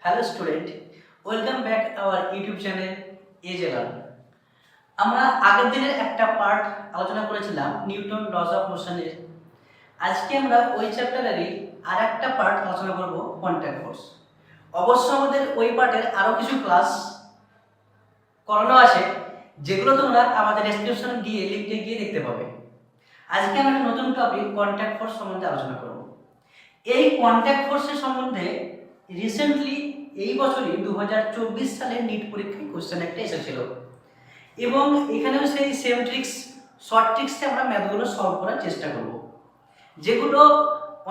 Hello student, welcome back our YouTube channel AJ learn. আমরা আগের দিনের একটা পার্ট আলোচনা করেছিলাম নিউটন লজ অফ মোশনের। আজকে আমরা ওই চ্যাপ্টারেরই আর একটা পার্ট আলোচনা করব কন্ট্যাক্ট ফোর্স। অবশ্য আমাদের ওই পার্টের আরও কিছু ক্লাস করানো আছে, যেগুলো তোমরা আমাদের ডেসক্রিপশন গিয়ে লিঙ্কে গিয়ে দেখতে পাবে। আজকে আমরা একটা নতুন টপিক কন্ট্যাক্ট ফোর্স সম্বন্ধে আলোচনা করব। এই কন্ট্যাক্ট ফোর্সের সম্বন্ধে রিসেন্টলি এই বছরই 2024 সালে নিট পরীক্ষায় কোশ্চেন একটা এসেছিল, এবং এখানেও সেই সেম ট্রিক্স শর্ট ট্রিক্সে আমরা ম্যাথগুলো সলভ করার চেষ্টা করব, যেগুলো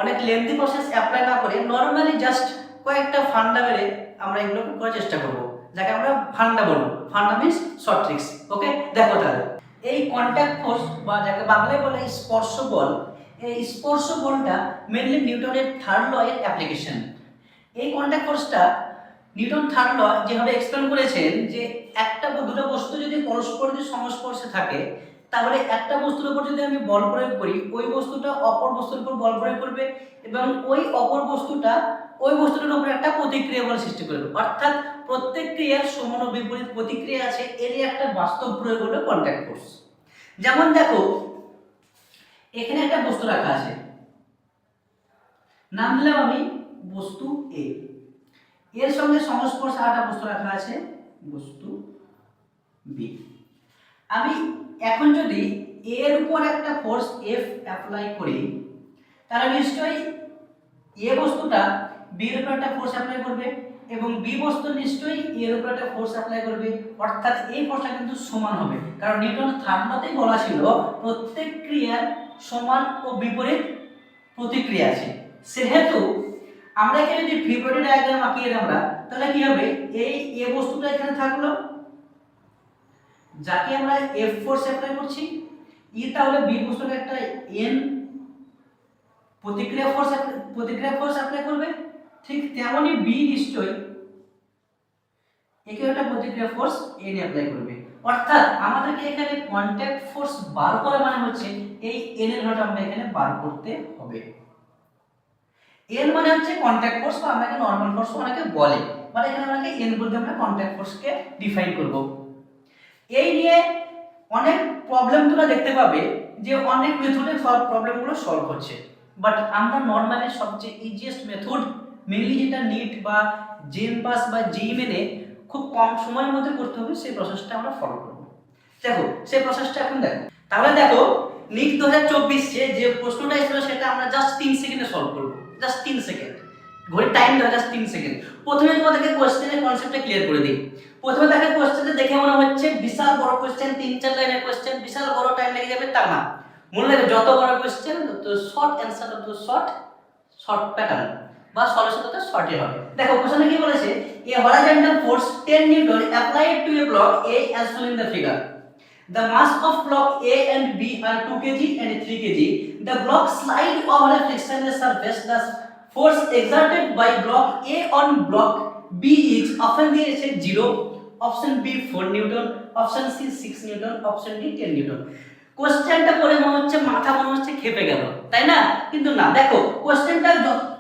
অনেক লেন্থি প্রসেস অ্যাপ্লাই না করে নর্মালি জাস্ট কয়েকটা ফান্ডা মেরে আমরা এগুলো করার চেষ্টা করব, যাকে আমরা ফান্ডা বলবো। ফান্ডা মিনস শর্ট ট্রিক্স। ওকে, দেখো তাহলে এই কন্ট্যাক্ট ফোর্স বা যাকে বাংলায় বলে স্পর্শ বল, এই স্পর্শ বলটা মেনলি নিউটনের থার্ড ল এর অ্যাপ্লিকেশন। এই কন্ট্যাক্ট ফোর্সটা নিউটন থার্ড ল যেভাবে এক্সপ্লেন করেছেন যে একটা বা দুটো বস্তু যদি পরস্পর যদি সংস্পর্শে থাকে, তাহলে একটা বস্তুর উপর যদি আমি বল প্রয়োগ করি, ওই বস্তুটা অপর বস্তুর উপর বল প্রয়োগ করবে, এবং ওই অপর বস্তুটা ওই বস্তুটার উপর একটা প্রতিক্রিয়া বল সৃষ্টি করবে। অর্থাৎ প্রত্যেক ক্রিয়ার সমান ও বিপরীত প্রতিক্রিয়া আছে, এরই একটা বাস্তব প্রয়োগ হলো কন্ট্যাক্ট ফোর্স। যেমন দেখো, এখানে একটা বস্তু রাখা আছে, নাম দিলাম আমি বস্তু এ। এর সঙ্গে সংস্পর্শে আরেকটা বস্তু রাখা আছে, বস্তু বি। আমি এখন যদি এর উপর একটা ফোর্স এফ অ্যাপ্লাই করি, তাহলে নিশ্চয়ই এ বস্তুটা বি এর উপর একটা ফোর্স অ্যাপ্লাই করবে, এবং বি বস্তু নিশ্চয়ই এর উপর একটা ফোর্স অ্যাপ্লাই করবে। অর্থাৎ এই ফোর্সটা কিন্তু সমান হবে, কারণ নিউটন থার্ড লতেই বলা ছিল প্রত্যেক ক্রিয়ার সমান ও বিপরীত প্রতিক্রিয়া আছে। সেহেতু আমরা এখানে যদি ফ্রি বডি ডায়াগ্রাম আঁকিয়ে আমরা, তাহলে কি হবে, এই এ বস্তুটা এখানে থাকলো, যাকে আমরা এফ ফোর্স অ্যাপ্লাই করছি, ই তাহলে বি বস্তুটা একটা এন প্রতিক্রিয়া ফোর্স অ্যাপ্লাই করবে। ঠিক তেমনি বি নিশ্চয়ই একে একটা প্রতিক্রিয়া ফোর্স এন অ্যাপ্লাই করবে। অর্থাৎ আমাদেরকে এখানে কন্ট্যাক্ট ফোর্স বার করা মানে হচ্ছে এই এন এর ভ্যালুটা আমরা এখানে বার করতে হবে। এন মানে হচ্ছে কন্ট্যাক্ট ফোর্স, বা আমাকে নরমাল ফোর্স অনেকে বলে, মানে এখানে আমাকে এন বলতে আমরা কন্ট্যাক্ট ফোর্সকে ডিফাইন করব। এই নিয়ে অনেক প্রবলেম তোমরা দেখতে পাবে যে অনেক মেথডে প্রবলেমগুলো সলভ হচ্ছে, বাট আমরা নরমালি সবচেয়ে ইজিয়েস্ট মেথড, মেনলি যেটা নিট বা জেএম পাস বা জেইই মেনে খুব কম সময়ের মধ্যে করতে হবে, সেই প্রসেসটা আমরা ফলো করব। দেখো সেই প্রসেসটা এখন দেখো। তাহলে দেখো, নিট 2024 যে প্রশ্নটা এসেছিল সেটা আমরা জাস্ট 3 সেকেন্ডে সলভ করব। জাস্ট 3 সেকেন্ড, ঘড়ি টাইম দেওয়া জাস্ট 3 সেকেন্ড। প্রথমে তোমাদেরকে কোশ্চেনের কনসেপ্টটা ক্লিয়ার করে দিই। প্রথমে দেখো, কোশ্চেনটা দেখে মনে হচ্ছে বিশাল বড় কোশ্চেন, 3-4 লাইনের কোশ্চেন, বিশাল বড় টাইম লেগে যাবে, তা না। মনে রাখবে, যত বড় কোশ্চেন তত শর্ট অ্যানসার, তত শর্ট প্যাটার্ন বা সলিউশন তত শর্টই হবে। দেখো কোশ্চেনে কি বলেছে, a horizontal force 10 newton applied to a block A as shown in the figure. The mass of block A and B are 2 kg and 3 kg. The block slide over a frictionless surface. The force exerted by block A on block B is option D 0, option B 4 Newton, option C 6 Newton, option D 10 Newton. কোশ্চেনটা পড়ে মনে হচ্ছে মাথা মনে হচ্ছে খেপে গেল, তাই না? কিন্তু না, দেখো কোশ্চেনটা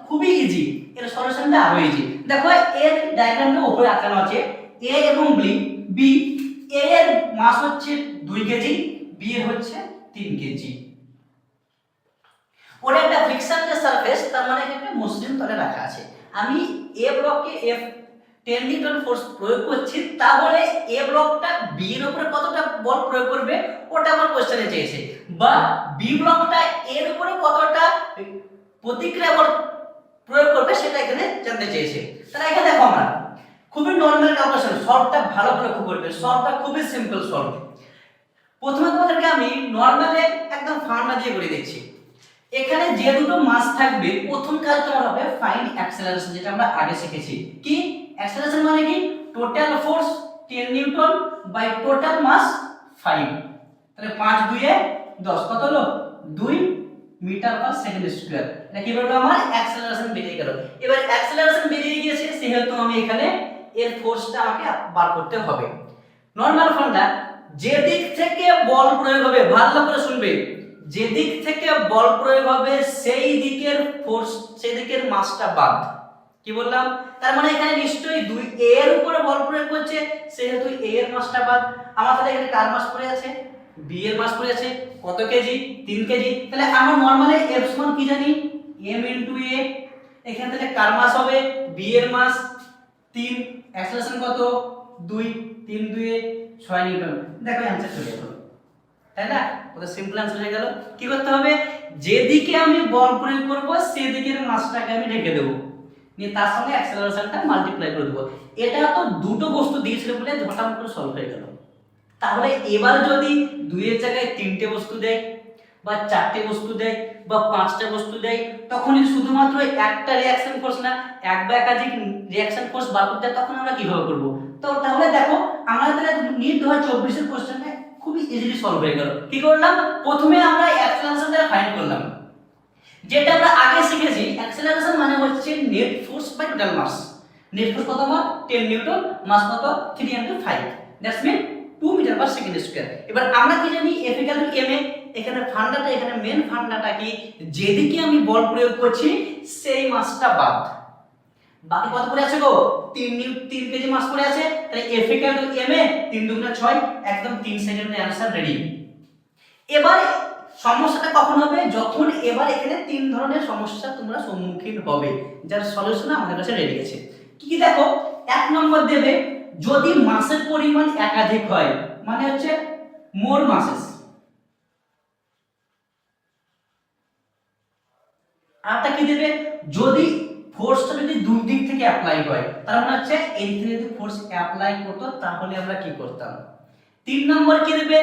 খুবই ইজি, এর সলিউশনটা আরো ইজি। দেখো এর ডায়াগ্রামটা উপরে আঁকানো আছে, A এবং B। A এর মাস হচ্ছে 2 কেজি, B এর হচ্ছে 3 কেজি। ওটা একটা ফ্রিকশনলেস সারফেস, তার মানে একটা মসৃণ তলে রাখা আছে। আমি A ব্লককে F 10 নিউটন ফোর্স প্রয়োগ করছি, তাহলে A ব্লকটা B এর উপরে কতটা বল প্রয়োগ করবে ওটা আমার কোশ্চেনে চেয়েছে, বা B ব্লকটা A এর উপরে কতটা প্রতিক্রিয়া বল প্রয়োগ করবে সেটা এখানে জানতে চেয়েছে। তাহলে এখানে দেখো আমরা খুবই নরমাল ক্যালকুলেশন, সলভটা ভালো করে লক্ষ্য করবে, সলভটা খুবই সিম্পল সলভ। প্রথমে তোমাদেরকে আমি নরমালে একদম ফার্মা দিয়ে করে দিচ্ছি। এখানে যে দুটো মাস থাকবে, প্রথম কাজ তোমার হবে ফাইন্ড অ্যাক্সেলারেশন, যেটা আমরা আগে শিখেছি। কি অ্যাক্সেলারেশন মানে কি? Total force 10 newton by total mass 5। তাহলে 5 2 এ 10, কত হলো? 2 মিটার পার সেকেন্ড স্কয়ার। এটা কি বলবো, আমার অ্যাক্সেলারেশন বেরিয়ে গেল। এবার অ্যাক্সেলারেশন বেরিয়ে গিয়েছে, সেহেতু আমি এখানে এর ফোর্সটা আমাকে বার করতে হবে। নরমাল ফান্ডা, যে দিক থেকে বল প্রয়োগ হবে, ভালো করে শুনবে, যে দিক থেকে বল প্রয়োগ হবে সেই দিকের ফোর্স, সেই দিকের মাসটা বাদ। কি বললাম? তার মানে এখানে নিশ্চয়ই 2 a এর উপরে বল প্রয়োগ করছে, সেহেতু a এর মাসটা বাদ। আমার তাহলে এখানে কার মাস পড়ে আছে? b এর মাস পড়ে আছে কত কেজি? 3 কেজি। তাহলে আমরা নরমালি f সমান কি জানি? m * a। এখানে তাহলে কার মাস হবে? b এর মাস 3, অ্যাক্সেলারেশন কত? 2, 3 2 এ 6 নিউটন। দেখো অ্যানসার চলে গেল, তাই না? কত সিম্পল অ্যানসার হয়ে গেল। কি করতে হবে? যেদিকে আমি বল প্রয়োগ করব সেদিকের মাসটাকে আমি ঢেকে দেব, নিয়ে তার সঙ্গে অ্যাক্সেলারেশনটা মাল্টিপ্লাই করে দেব। এটা তো দুটো বস্তু দিয়েছিল বলে ঝটাম করে সলভ হয়ে গেল। তাহলে এবার যদি 2 এর জায়গায় 3টে বস্তু দেয় বা 4টে বস্তু দেয় বা 5টা বস্তু দেয়, তখন শুধুমাত্র একটা রিঅ্যাকশন ফোর্স না, এক বা একাধিক রিঅ্যাকশন ফোর্স বার করতে হয়, তখন আমরা কিভাবে করব? তো তাহলে দেখো আমরা তাহলে নিট 2024 এর কোশ্চেনটা খুবই ইজিলি সলভ হয়ে গেল। কি করলাম? প্রথমে আমরা অ্যাক্সেলারেশনটা ফাইন্ড করলাম, যেটা আমরা আগে শিখেছি। অ্যাক্সেলারেশন মানে হচ্ছে net force by total mass. Net force কত মান? 10 নিউটন, মাস কত? 3 * 5, দ্যাটস মিন 2 মিটার/সেকেন্ড স্কয়ার। এবার আমরা কি জানি? F = ma। এখানে ফান্ডাটা, এখানে মেন ফান্ডাটা কি? যেদিকে আমি বল প্রয়োগ করছি সেই মাসটা বাদ। বাকি কত পড়ে আছে গো? 3 কেজি মাস পড়ে আছে। তাহলে F = ma, 3 × 2 = 6, একদম 3 সেকেন্ডে आंसर রেডি। এবার সমস্যাটা কখন হবে? যখন এবার এখানে 3 ধরনের সমস্যা তোমরা সম্মুখীন হবে, যার সলিউশন আমাদের কাছে রেডি আছে। কি কি দেখো? 1 নম্বর দেবে যদি মাসের পরিমাণ একাধিক হয়, মানে হচ্ছে মোর মাসেস। আরটা কি দেবে? যদি ফোর্সটা যদি দুই দিক থেকে অ্যাপ্লাই হয়, তার মানে হচ্ছে এই থেকে যদি ফোর্স অ্যাপ্লাই করতো তাহলে আমরা কি করতাম। 3 নম্বর কি দেবে?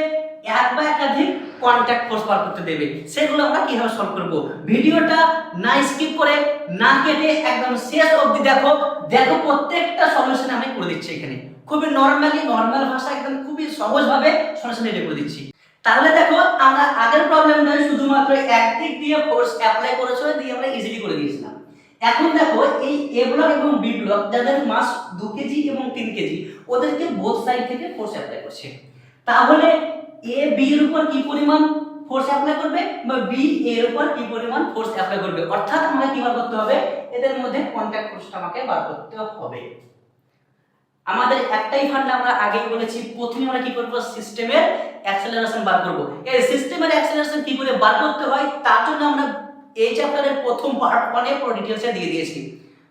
এক বা একাধিক কন্টাক্ট ফোর্স বার করতে দেবে। সেগুলো আমরা কিভাবে সলভ করব? ভিডিওটা না স্কিপ করে, না কেটে একদম শেষ অবধি দেখো। দেখো প্রত্যেকটা সলিউশন আমি করে দিচ্ছি এখানে, খুবই নরমাল ভাষা, একদম খুবই সহজভাবে সলিউশন রেডি করে দিচ্ছি। তাহলে দেখো আমরা আগের প্রবলেমটা শুধুমাত্র একদিক দিয়ে ফোর্স অ্যাপ্লাই করেছে দিয়ে আমরা ইজিলি করে দিয়েছিলাম। এখন দেখো এই এ ব্লক এবং বি ব্লক যাদের মাস 2 কেজি এবং 3 কেজি, ওদেরকে বোথ সাইড থেকে ফোর্স অ্যাপ্লাই করছে। তাহলে এ বি এর উপর কি পরিমাণ ফোর্স অ্যাপ্লাই করবে বা বি এর উপর কি পরিমাণ ফোর্স অ্যাপ্লাই করবে, অর্থাৎ আমাকে কি বার করতে হবে? এদের মধ্যে কন্টাক্ট ফোর্সটা আমাকে বার করতে হবে। আমাদের একটাই ফান্ডা আমরা আগেই বলেছি, প্রথমে আমরা কি করব? সিস্টেমের অ্যাক্সেলারেশন বার করব। এই সিস্টেমের অ্যাক্সেলারেশন কি করে বার করতে হয় তার জন্য আমরা এই চ্যাপ্টারের প্রথম পার্ট 1 এ পুরো ডিটেইলসে দিয়ে দিয়েছি।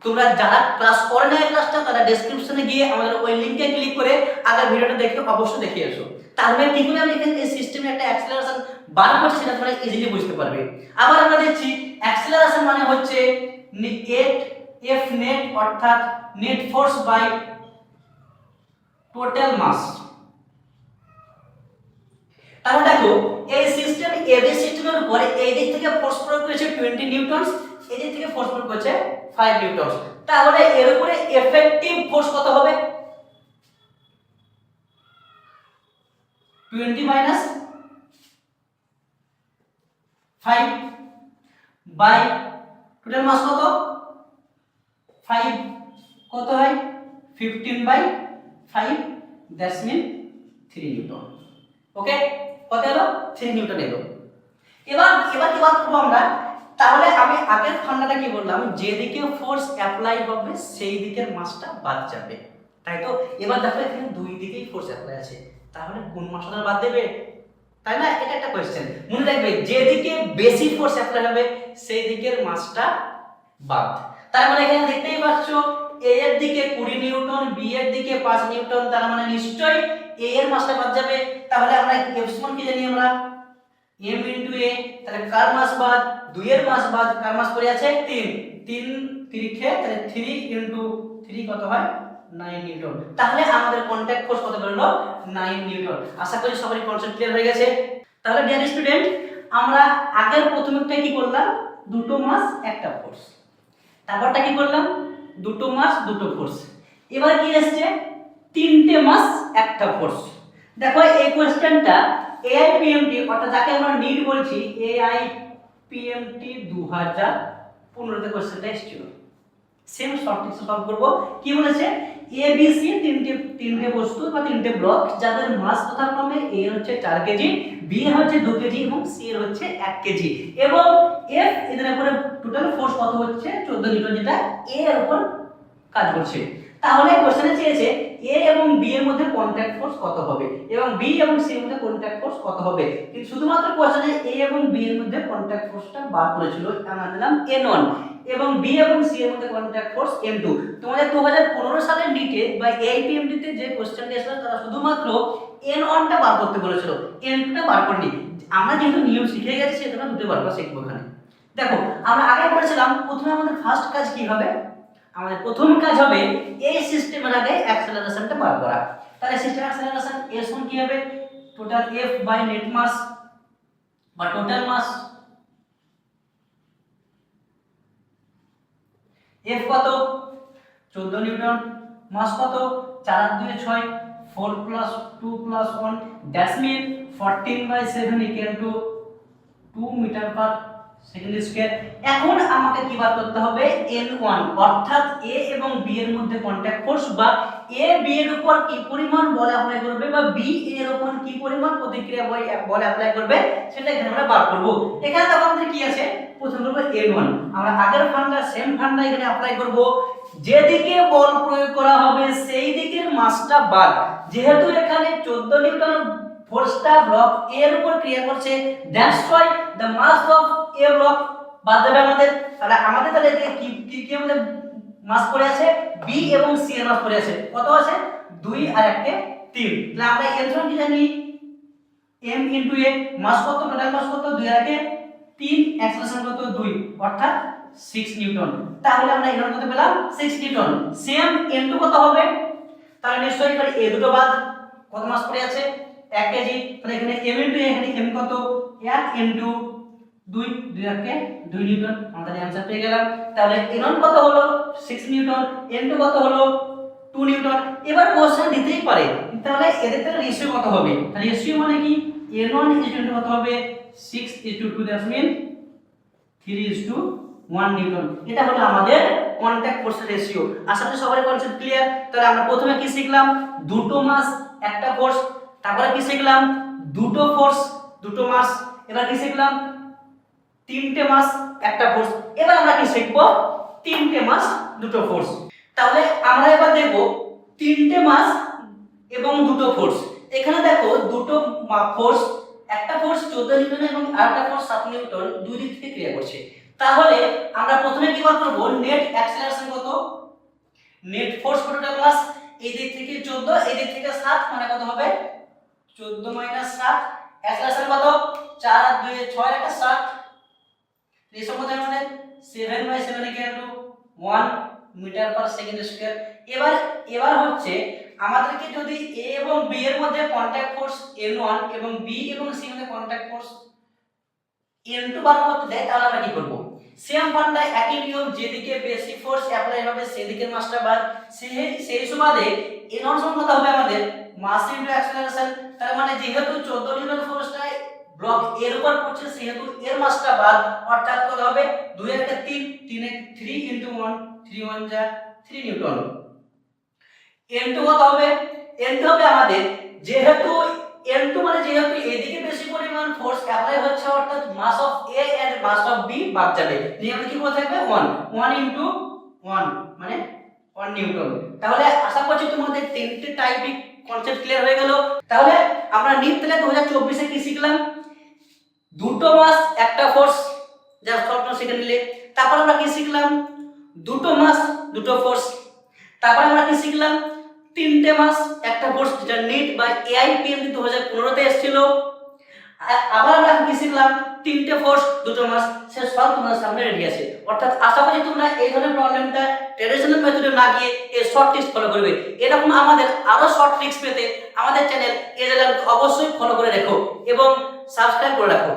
তোমরা যারা ক্লাস করে না এই ক্লাসটা, তারা ডেসক্রিপশনে গিয়ে আমাদের ওই লিংকে ক্লিক করে আগের ভিডিওটা দেখে অবশ্যই দেখে এসো। তাহলে কি করে আমি এখানে এই সিস্টেমে একটা অ্যাক্সেলারেশন বার করছি সেটা তোমরা ইজিলি বুঝতে পারবে। আবার আমরা দেখছি অ্যাক্সেলারেশন মানে হচ্ছে F নেট, অর্থাৎ net force by total mass. তাহলে দেখো এই সিস্টেম এবি সিস্টেমের উপরে এই দিক থেকে ফোর্স প্রয়োগ করেছে 20 নিউটন, এই দিক থেকে ফোর্স প্রয়োগ করেছে 5 নিউটন। তাহলে এর উপরে এফেক্টিভ ফোর্স কত হবে? 20 মাইনাস 5 বাই টোটাল মাস কত? 5, কত হয়? 15/5, দ্যাটস মিন 3 নিউটন। ওকে, কত এলো? 3 নিউটন এলো। এবার কি বার করব আমরা? তাহলে আমি আগের ফান্ডাটা কি বললাম? যেদিকে ফোর্স অ্যাপ্লাই হবে সেই দিকের মাসটা বাদ যাবে, তাই তো? এবার দেখো এখানে দুই দিকেই ফোর্স অ্যাপ্লাই আছে, তাহলে কোন মাসটা বাদ দেবে, তাই না? এটা একটা কোশ্চেন। মনে রাখবে যেদিকে বেশি ফোর্স অ্যাপ্লাই হবে সেই দিকের মাসটা বাদ। তার মানে এখানে দেখতেই পাচ্ছ এ এর দিকে 20 নিউটন, বি এর দিকে 5 নিউটন, তার মানে নিশ্চয়ই এ এর মাসটা বাদ যাবে। তাহলে আমরা F সমান কি জানি? আমরা m * a। তাহলে কার মাস বাদ? 2 এর মাস বাদ, কার মাস পড়ে আছে? 3 3 3 তাহলে 3 * 3 কত হয়? 9 নিউটন। তাহলে আমাদের কন্টাক্ট ফোর্স কত বেরোলো? 9 নিউটন। আশা করি সবারই কনসেপ্ট ক্লিয়ার হয়ে গেছে। তাহলে ডিয়ার স্টুডেন্ট, আমরা আগের প্রথমেরটা কি করলাম? দুটো মাস একটা ফোর্স। তারপরটা কি করলাম? দুটো মাস দুটো ফোর্স। এবার কি আসছে? তিনটে মাস একটা ফোর্স। দেখো এই কোশ্চেনটা AIPMT, অর্থাৎ যাকে আমরা নিট বলছি, AIPMT 2015 তে কোশ্চেনটা এসেছিল। সেম শর্ট টেক্সট সলভ করব। কি বলেছে? ABC তিনটে বস্তু বা তিনটে ব্লক যাদের মাস যথাক্রমে A এর হচ্ছে 4 কেজি, B এর হচ্ছে 2 কেজি এবং C এর হচ্ছে 1 কেজি, এবং F এদের উপরে টোটাল ফোর্স কত হচ্ছে? 14 নিউটন, যেটা A এর উপর কাজ করছে। তাহলে কোশ্চেনে চেয়েছে এ এবং বি এর মধ্যে কন্ট্যাক্ট ফোর্স কত হবে এবং বি এবং সি এর মধ্যে কন্ট্যাক্ট ফোর্স কত হবে, কিন্তু শুধুমাত্র কোশ্চেনে এ এবং বি এর মধ্যে কন্ট্যাক্ট ফোর্সটা বার করেছিল, আমরা দিলাম N1 এবং বি এবং সি এর মধ্যে কন্ট্যাক্ট ফোর্স N2। তোমাদের 2015 সালের নিটে বা AIPMD তে যে কোশ্চেনটা এসেছিল তারা শুধুমাত্র N1 টা বার করতে বলেছিল, N2 টা বার করেনি। আমরা যেহেতু নিয়ম শিখে গেছি সেজন্য দুটো বার করে শিখবো এখানে। দেখো আমরা আগে বলেছিলাম প্রথমে আমাদের ফার্স্ট কাজ কি হবে, আমাদের প্রথম কাজ হবে এই সিস্টেমের আগে অ্যাক্সেলারেশনটা বার করা। তাহলে সিস্টেম অ্যাক্সেলারেশন S1 কি হবে, টোটাল F বাই নেট মাস বা টোটাল মাস। F কত 14 নিউটন, মাস কত 4 আর 2 6, 4 plus 2 plus 1 that's mean 14/7 equal to 2 metre per second square. এখন আমাকে কি বার করতে হবে N1, অর্থাৎ A এবং B এর মধ্যে কন্টাক্ট ফোর্স বা A B এর উপর কি পরিমাণ বল অ্যাপ্লাই করবে বা B এর উপর কি পরিমাণ প্রতিক্রিয়া বল অ্যাপ্লাই করবে সেটা এখানে আমরা বার করব। এখানে দেখো আমাদের কি আছে, প্রথম করব N1, আমরা আগের ফান্ডা সেম ফান্ডা এখানে অ্যাপ্লাই করব। যেদিকে বল প্রয়োগ করা হবে সেই দিকের মাসটা বাদ, যেহেতু এখানে 14 নিউটন ফোর্সটা ব্লক A এর উপর ক্রিয়া করছে, that's why the mass of A block বাদ দেবে আমাদের। তাহলে এদিকে কি আমাদের মাস পড়ে আছে, B এবং C এর মাস পড়ে আছে, কত আছে 2 আর 1 3। তাহলে আমরা এর জন্য কি জানি m * a, মাস কত, টোটাল মাস কত 2 আর 1 3, অ্যাক্সেলারেশন কত 2 অর্থাৎ 6 নিউটন। তাহলে আমরা এর কত পেলাম 6 নিউটন। সেম n2 কত হবে, তাহলে নিশ্চয়ই এবার a দুটো বাদ, কত মাস পড়ে আছে 1 কেজি, তাহলে এখানে m * a, এখানে m কত 1 * 2 2 আর 2 নিউটন, আমাদের आंसर পেয়ে গেলাম। তাহলে n1 কত হলো 6 নিউটন, n2 কত হলো 2 নিউটন। এবার কোশ্চেন দিতেই পারে তাহলে এদের থেকে রেশিও কত হবে, তাহলে রেশিও মানে কি n1 কত হবে 6:2, দ্যাটস মিন 3:1 নিউটন। এটা হলো আমাদের কন্টাক্ট ফোর্স রেশিও। আশা করি সবার কনসেপ্ট ক্লিয়ার। তাহলে আমরা প্রথমে কি শিখলাম, দুটো মাস একটা ফোর্স, তারপরে কি শিখলাম দুটো ফোর্স দুটো মাস, এবার কি শিখলাম তিনটে মাস একটা ফোর্স, এবার আমরা কি শিখবো তিনটে মাস দুটো ফোর্স। তাহলে আমরা এবার দেখব তিনটে মাস এবং দুটো ফোর্স। এখানে দেখো দুটো ফোর্স, একটা ফোর্স 14 নিউটন এবং আরেকটা ফোর্স 7 নিউটন, দুই দিক থেকে ক্রিয়া করছে। তাহলে আমরা প্রথমে কি বার করব, নেট অ্যাক্সেলারেশন কত, নেট ফোর্স টোটাল মাস, এই দিক থেকে 14 এই দিক থেকে 7 মানে কত হবে 14 - 7, অ্যাক্সেলারেশন কত 4 আর 2 6 আর 1 7, এই সব কত আমাদের 7/7 1 মিটার পার সেকেন্ড স্কয়ার। এবার হচ্ছে আমাদেরকে যদি A এবং B এর মধ্যে কন্টাক্ট ফোর্স N1 এবং B এবং C এর মধ্যে কন্টাক্ট ফোর্স N2 বার করতে দেয়, তাহলে আমরা কি করব, সেম ফান্ডায় একই নিয়ম, যেদিকে বেশি ফোর্স অ্যাপ্লাই হবে সেদিকের মাসটা বাদ, সেই সুবাদে N1 সমান কত হবে আমাদের মাস ইনটু অ্যাক্সেলারেশন। তার মানে যেহেতু 14 নিউটন ফোর্সটা ব্লক এর উপর পড়ছে সেহেতু এর মাসটা বাদ, অর্থাৎ কত হবে 2 আর 3 3 * 1 3 1 যা 3 নিউটন। N2 কত হবে, N2 হবে আমাদের যেহেতু N2 মানে যেহেতু এদিকে বেশি পরিমাণ ফোর্স অ্যাপ্লাই হচ্ছে, অর্থাৎ mass of A and mass of B বাদ যাবে, নিয়ম কি বলা থাকবে 1 * 1 মানে 1 নিউটন। তাহলে আশা করছি তোমাদের তিনটে টাইপিক কনসেপ্ট ক্লিয়ার হয়ে গেল। তাহলে আমরা নিট থেকে 2024 এ কি শিখলাম, দুটো মাস একটা ফোর্স যা শর্ট সেকেন্ড নিলে, তারপর আমরা কি শিখলাম দুটো মাস দুটো ফোর্স, তারপর আমরা কি শিখলাম তিনটে মাস একটা ফোর্স, যেটা নিট বা AIPMD 2015 তে এসেছিল। আবার আমরা কি শিখলাম তিনটে ফোর্স দুটো মাস, সে সব তোমাদের সামনে রেডি আছে। অর্থাৎ আশা করি তোমরা এই ধরনের প্রবলেমটা ট্র্যাডিশনাল মেথডে না গিয়ে এই শর্ট ট্রিক্স ফলো করবে। এরকম আমাদের আরো শর্ট ট্রিক্স পেতে আমাদের চ্যানেল অবশ্যই ফলো করে রেখো এবং সাবস্ক্রাইব করে রাখো।